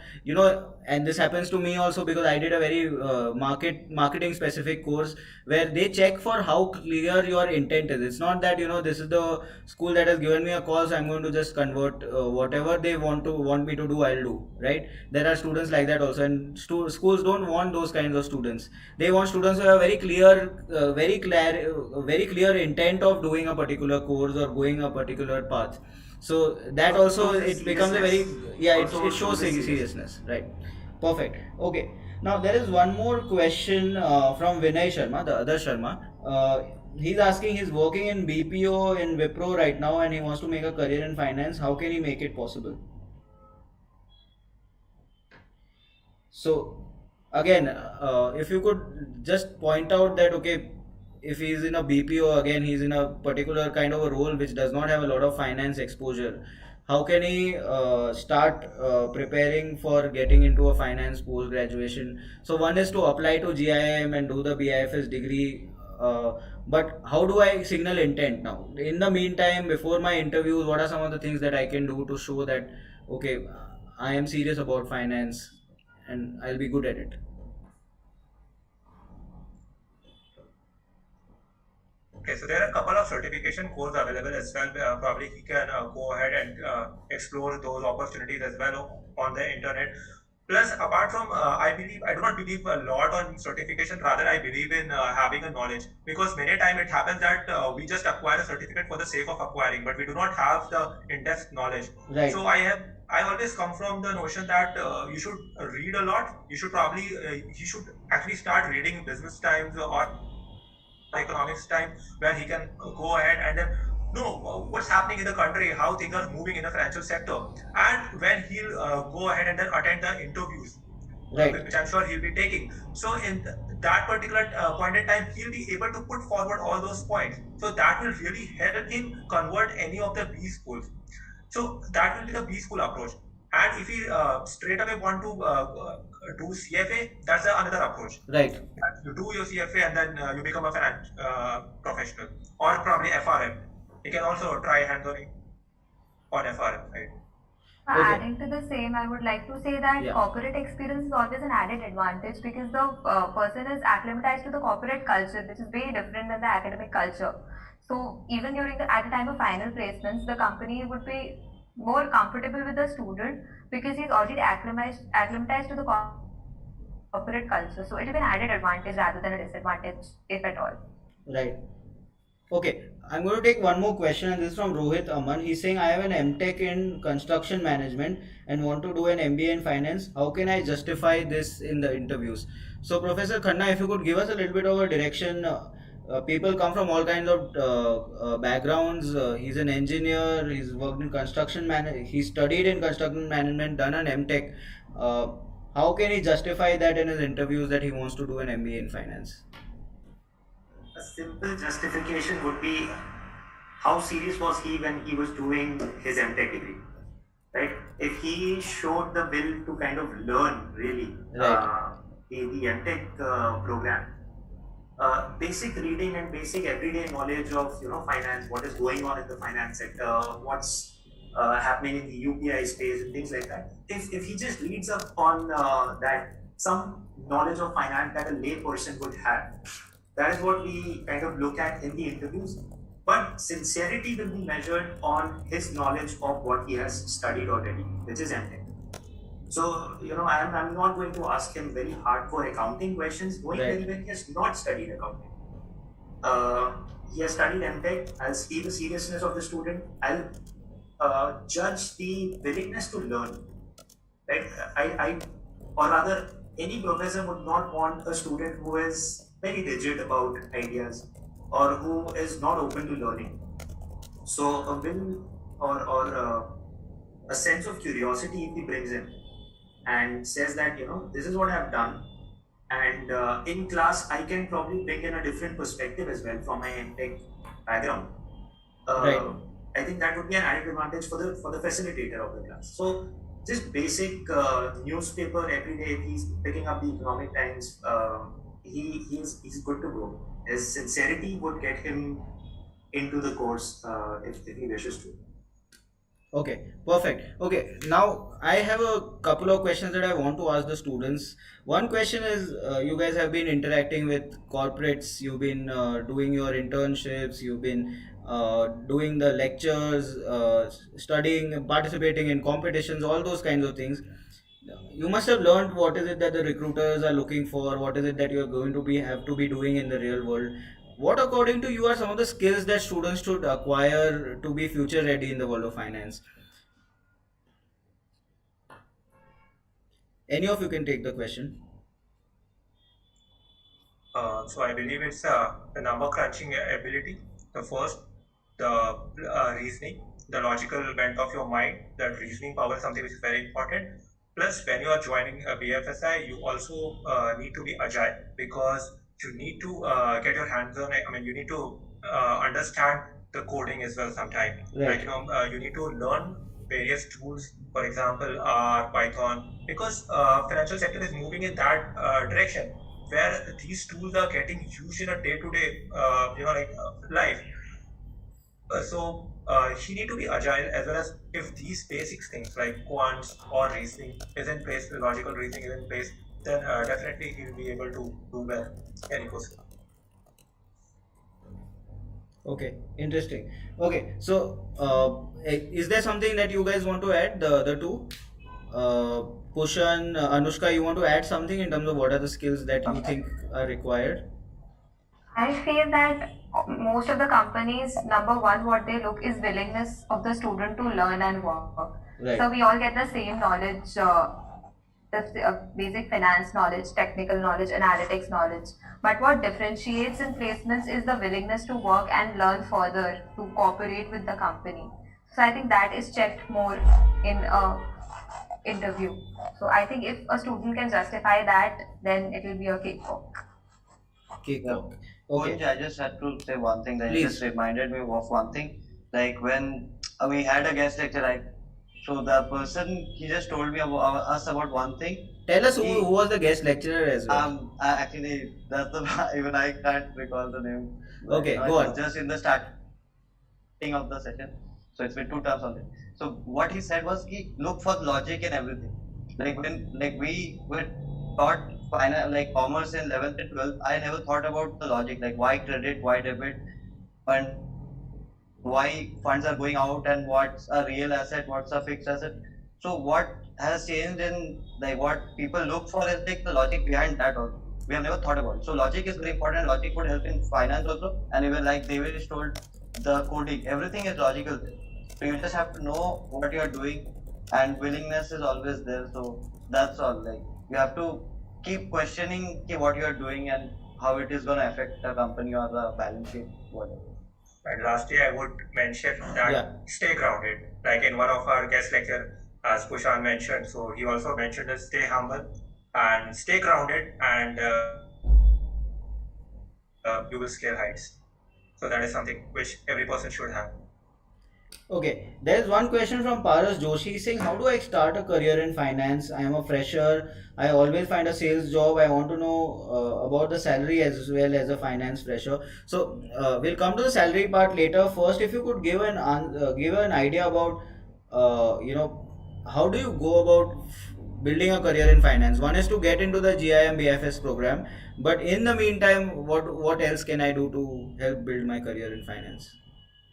and this happens to me also because I did a very marketing specific course where they check for how clear your intent is. It's not that this is the school that has given me a call, so I'm going to just convert whatever they want me to do. I'll do, right? There are students like that also, and schools don't want those kinds of students. They want students who have very clear intent of doing a particular course or going a particular path. So that also it becomes a very it shows seriousness, right? Perfect. Okay. Now there is one more question from Vinay Sharma, the other Sharma. He's asking, he's working in BPO in Wipro right now and he wants to make a career in finance. How can he make it possible? So again, if you could just point out that okay, if he's in a BPO, again he's in a particular kind of a role which does not have a lot of finance exposure. How can he start preparing for getting into a finance post graduation? So one is to apply to GIM and do the BIFS degree. But how do I signal intent now? In the meantime, before my interviews, what are some of the things that I can do to show that okay, I am serious about finance and I'll be good at it? Okay, so there are a couple of certification courses available as well. Probably he can go ahead and explore those opportunities as well on the internet. Plus, apart from, I do not believe a lot on certification. Rather, I believe in having a knowledge because many times it happens that we just acquire a certificate for the sake of acquiring, but we do not have the in-depth knowledge. Right. So I always come from the notion that you should read a lot. You should probably he should actually start reading business times or economics time where he can go ahead and then know what's happening in the country, how things are moving in the financial sector, and when he'll go ahead and then attend the interviews, Right. which I'm sure he'll be taking. So in that particular point in time, he'll be able to put forward all those points. So that will really help him convert any of the B schools. So that will be the B school approach. And if he straight away want to do CFA, that's another approach. Right. You do your CFA and then you become a finance professional or probably FRM. You can also try hands-on on FRM, right? Okay. Adding to the same, I would like to say that Yeah. corporate experience is always an added advantage because the person is acclimatized to the corporate culture, which is very different than the academic culture. So even at the time of final placements, the company would be more comfortable with the student because he's already acclimatized to the corporate culture. So it will be an added advantage rather than a disadvantage, if at all. Right. Okay, I'm going to take one more question, and this is from Rohit Aman. He's saying, I have an MTech in construction management and want to do an MBA in finance. How can I justify this in the interviews? So, Professor Khanna, if you could give us a little bit of a direction. People come from all kinds of backgrounds. He's an engineer. He's worked in he studied in construction management, done an MTech. How can he justify that in his interviews that he wants to do an MBA in finance? A simple justification would be how serious was he when he was doing his MTech degree, right? If he showed the will to kind of learn really Right. the MTech program, basic reading and basic everyday knowledge of finance, what is going on in the finance sector, what's happening in the UPI space and things like that. If he just reads up on that, some knowledge of finance that a lay person would have, that is what we kind of look at in the interviews. But sincerity will be measured on his knowledge of what he has studied already, which is MTech. So, I'm not going to ask him very hardcore accounting questions, knowing Right. very well he has not studied accounting. he has studied MTech, I'll see the seriousness of the student, I'll judge the willingness to learn. Right? Or rather, any professor would not want a student who is very rigid about ideas or who is not open to learning. So a will or a sense of curiosity if he brings in and says that this is what I've done, and in class I can probably bring in a different perspective as well from my MTech background. Right. Uh, I think that would be an added advantage for the facilitator of the class. So just basic newspaper every day. If he's picking up the Economic Times, he's good to go. His sincerity would get him into the course if he wishes to. Okay, perfect. Okay, now I have a couple of questions that I want to ask the students. One question is, you guys have been interacting with corporates, you've been doing your internships, you've been doing the lectures, studying, participating in competitions, all those kinds of things. You must have learned what is it that the recruiters are looking for, what is it that you are going to be have to be doing in the real world. What, according to you, are some of the skills that students should acquire to be future ready in the world of finance? Any of you can take the question. So I believe it's the number crunching ability. The first, the reasoning, the logical bent of your mind. That reasoning power is something which is very important. Plus, when you are joining a BFSI, you also need to be agile because you need to get your hands on it. I mean, you need to understand the coding as well sometimes. Right. You need to learn various tools, for example, R, Python, because financial sector is moving in that direction where these tools are getting used in a day-to-day, life. He need to be agile as well as if these basic things like quants or reasoning is in place, logical reasoning is in place, then definitely he will be able to do well in ecosystem. Okay, interesting. Okay, so is there something that you guys want to add, the two? Uh, Pushan, Anushka, you want to add something in terms of what are the skills that you think are required? I feel that most of the companies, number one, what they look is willingness of the student to learn and work. Right. So we all get the same knowledge, the basic finance knowledge, technical knowledge, analytics knowledge. But what differentiates in placements is the willingness to work and learn further to cooperate with the company. So I think that is checked more in a interview. So I think if a student can justify that, then it will be a cakewalk. Cakewalk. Kunj, Okay. I just had to say one thing that you Please. just reminded me of one thing. Like when we had a guest lecture, like so the person he just told me about us about one thing. Tell us He, who was the guest lecturer as well. actually that's the even I can't recall the name. Okay, It go was on. just in the starting of the session. So it's been 2 terms only. So what he said was he look for logic in everything. Like we were taught like commerce in 11th and 12th, I never thought about the logic, like why credit, why debit, and why funds are going out and what's a real asset, what's a fixed asset. So what has changed in like what people look for is like the logic behind that also. We have never thought about. So logic is very important. Logic would help in finance also. And even like Devesh told, the coding, everything is logical there. So you just have to know what you are doing, and willingness is always there. So that's all. Like you have to keep questioning what you are doing and how it is going to affect the company or the balance sheet, whatever. And lastly, I would mention that Yeah. stay grounded. Like in one of our guest lecture, as Pushan mentioned, so he also mentioned that stay humble and stay grounded, and you will scale heights. So that is something which every person should have. Okay, there's one question from Paras Joshi saying, how do I start a career in finance? I am a fresher. I always find a sales job. I want to know about the salary as well as a finance fresher. So we'll come to the salary part later. First, if you could give an idea about how do you go about building a career in finance? One is to get into the GIM BIFS program, but in the meantime, what else can I do to help build my career in finance?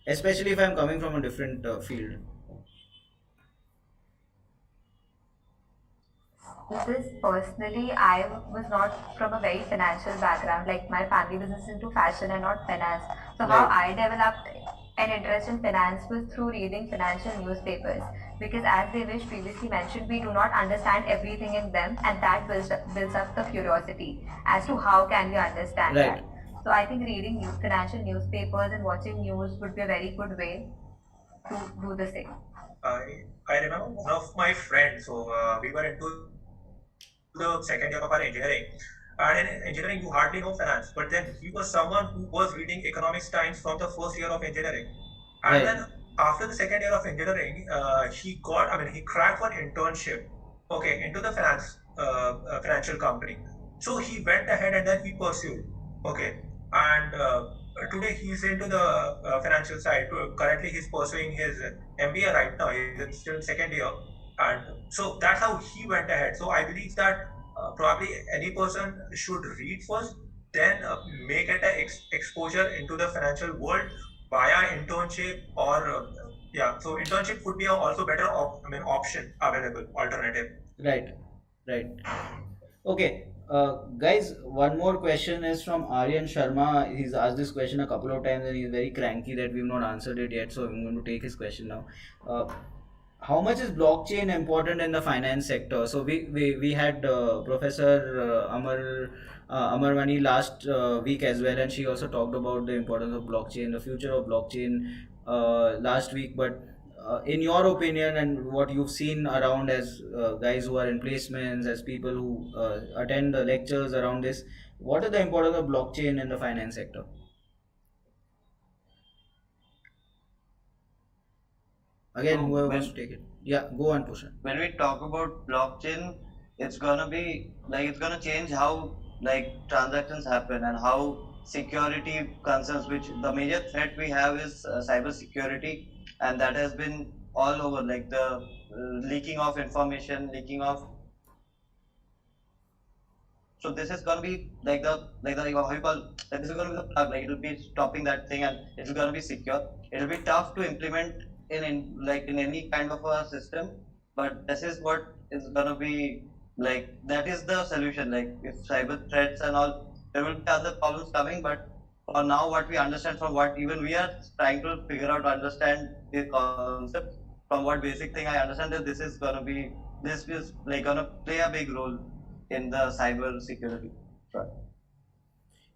Especially if I'm coming from a different field. This is personally, I was not from a very financial background. Like my family business is into fashion and not finance. So how Right. I developed an interest in finance was through reading financial newspapers. Because as Devesh previously mentioned, we do not understand everything in them, and that builds up the curiosity as to how can we understand Right. that. So I think reading financial newspapers and watching news would be a very good way to do the same. I remember one of my friends. So we were into the second year of our engineering. And in engineering, you hardly know finance. But then he was someone who was reading economics times from the first year of engineering. And Right. then after the second year of engineering, he cracked one internship, okay, into the financial company. So he went ahead and then he pursued, okay. And today he's into the financial side. Currently, he's pursuing his MBA right now. He's still in second year. And so that's how he went ahead. So I believe that probably any person should read first, then make it an exposure into the financial world via internship or yeah. So internship would be a also better option available alternative. Right. Right. Okay, guys, one more question is from Aryan Sharma. He's asked this question a couple of times and he's very cranky that we've not answered it yet, so I'm going to take his question now. Uh, how much is blockchain important in the finance sector? So we had Professor Amarmani last week as well, and she also talked about the importance of blockchain, the future of blockchain last week. But in your opinion and what you've seen around as guys who are in placements, as people who attend the lectures around this, what is the importance of blockchain in the finance sector? Again, So whoever wants to take it. Yeah, go on, Pushan. when we talk about blockchain, it's gonna be like it's gonna change how like transactions happen and how security concerns, which the major threat we have is cyber security, and that has been all over, like the leaking of information, leaking of. So this is gonna be like the how you call, like this is gonna be the plug. Like it'll be stopping that thing and it's gonna be secure. It'll be tough to implement in any kind of a system, but this is what is gonna be, like that is the solution. Like if cyber threats and all, there will be other problems coming, but for now what we understand from what even we are trying to figure out to understand the concept, from what basic thing I understand, that this is like gonna play a big role in the cyber security front.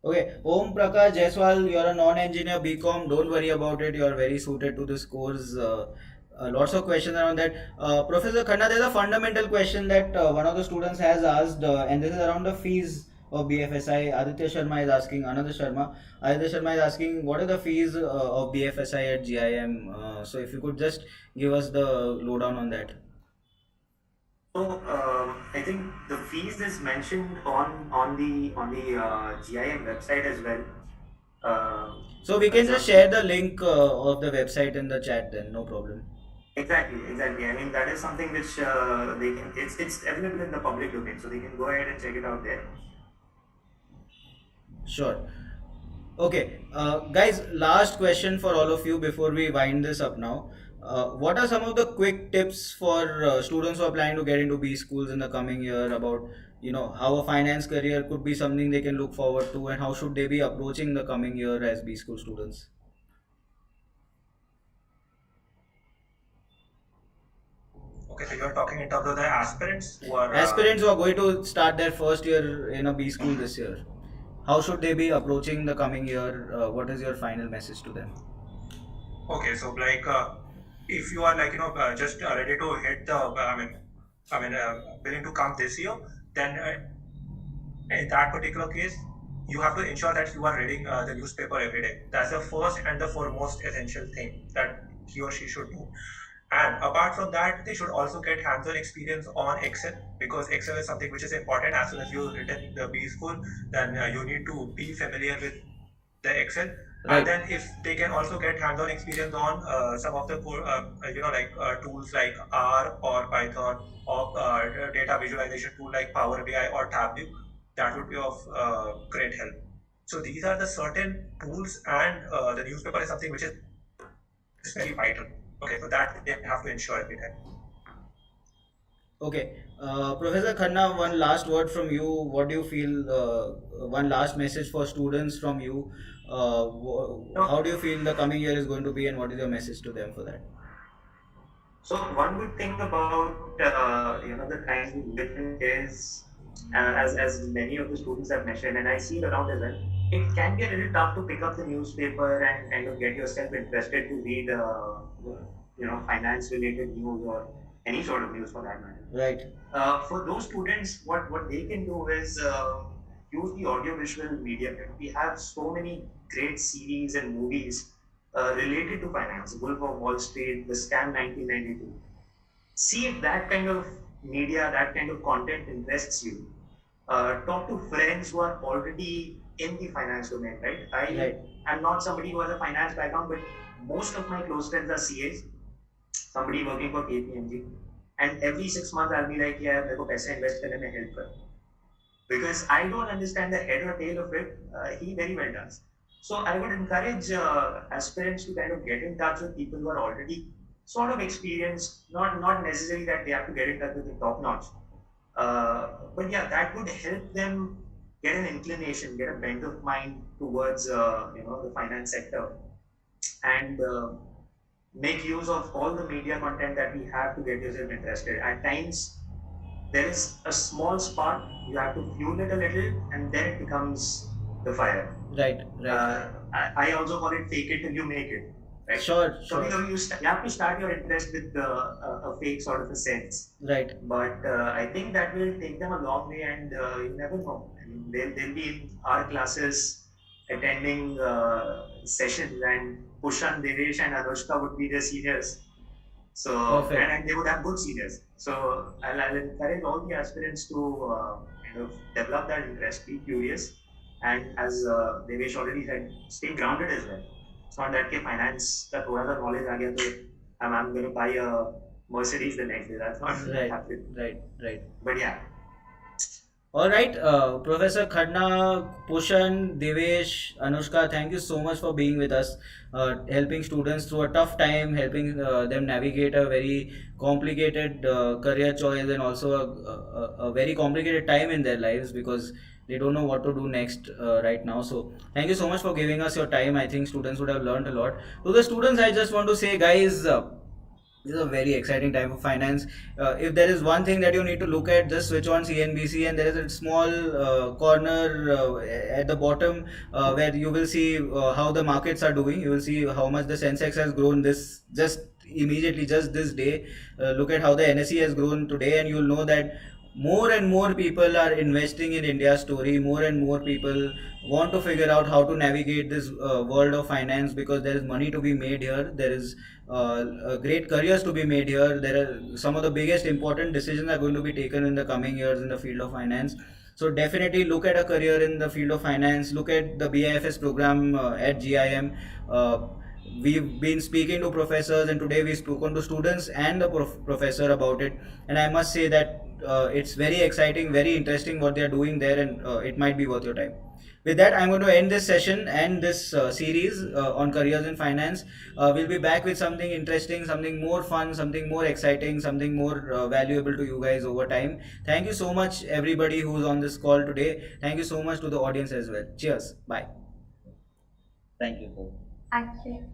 Okay, Om Prakash Jaiswal, you're a non-engineer BCom. Don't worry about it. You're very suited to this course. Lots of questions around that. Professor Khanna, there's a fundamental question that one of the students has asked, and this is around the fees of BFSI. Aditya Sharma is asking, another Sharma. Aditya Sharma is asking, what are the fees of BFSI at GIM? So if you could just give us the lowdown on that. So I think the fees is mentioned on the GIM website as well. So we can So just share the link of the website in the chat then, no problem. exactly. I mean that is something which they can. It's available in the public domain, so they can go ahead and check it out there. Sure. Okay, guys, last question for all of you before we wind this up now. What are some of the quick tips for students who are planning to get into B schools in the coming year about, how a finance career could be something they can look forward to, and how should they be approaching the coming year as B school students? Okay, so you're talking in terms of the aspirants who are Aspirants who are going to start their first year in a B school this year, how should they be approaching the coming year? What is your final message to them? okay. So like if you are like just ready to hit the willing to come this year, then in that particular case, you have to ensure that you are reading the newspaper every day. That's the first and the foremost essential thing that he or she should do. And apart from that, they should also get hands-on experience on Excel, because Excel is something which is important. As soon as you've written the B school, then you need to be familiar with the Excel. Right. And then if they can also get hands-on experience on some of the tools like R or Python, or data visualization tool like Power BI or Tableau, that would be of great help. So these are the certain tools, and the newspaper is something which is very vital. Okay, so that they have to ensure every time. Okay, Professor Khanna, one last word from you. What do you feel? One last message for students from you. How do you feel the coming year is going to be, and what is your message to them for that? So one good thing about the times we live in is, as many of the students have mentioned, and I see it around as well, it can be a little tough to pick up the newspaper and kind of get yourself interested to read, finance related news or any sort of news for that matter. Right. For those students, what they can do is use the audiovisual media. We have so many great series and movies related to finance. Wolf of Wall Street, The Scam 1992. See if that kind of media, that kind of content interests you. Talk to friends who are already in the finance domain, right? Right. I'm not somebody who has a finance background, but most of my close friends are CAs, somebody working for KPMG. And every 6 months I'll be like, yeah, मेरे को पैसे invest करने में help कर. Because I don't understand the head or tail of it, he very well does. So I would encourage aspirants to kind of get in touch with people who are already sort of experienced, not necessarily that they have to get in touch with the top notch. But yeah, that would help them get an inclination, get a bent of mind towards the finance sector, and make use of all the media content that we have to get yourself interested. At times, there is a small spark, you have to fuel it a little, and then it becomes the fire. Right. Right. I also call it fake it till you make it. Right? Sure. So you have to start your interest with a fake sort of a sense. Right. But I think that will take them a long way, and you never know. I mean, they'll be in our classes attending sessions, and Pushan, Devesh, and Anushka would be their seniors. So and they would have good seniors. So I'll encourage all the aspirants to kind of develop that interest, be curious, and as Devesh already said, stay grounded as well. It's not that finance का थोड़ा सा knowledge आ गया तो I'm going to buy a Mercedes the next day. That's not happening. Right. But yeah. All right, Professor Khanna, Pushan, Devesh, Anushka, thank you so much for being with us, helping students through a tough time, helping them navigate a very complicated career choice and also a very complicated time in their lives because they don't know what to do next right now. So thank you so much for giving us your time. I think students would have learned a lot. To the students, I just want to say, guys, this is a very exciting time for finance. If there is one thing that you need to look at, just switch on CNBC and there is a small corner at the bottom where you will see how the markets are doing. You will see how much the Sensex has grown this just immediately, just this day. Look at how the NSE has grown today and you will know that more and more people are investing in India's story. More and more people want to figure out how to navigate this world of finance because there is money to be made here. There is great careers to be made here. There are some of the biggest important decisions are going to be taken in the coming years in the field of finance. So definitely look at a career in the field of finance. Look at the BIFS program at GIM. We've been speaking to professors and today we've spoken to students and the professor about it, and I must say that it's very exciting, very interesting what they're doing there, and it might be worth your time. With that, I'm going to end this session and this series on careers in finance. We'll be back with something interesting, something more fun, something more exciting, something more valuable to you guys over time. Thank you so much everybody who's on this call today. Thank you so much to the audience as well. Cheers. Bye. Thank you. Thank you.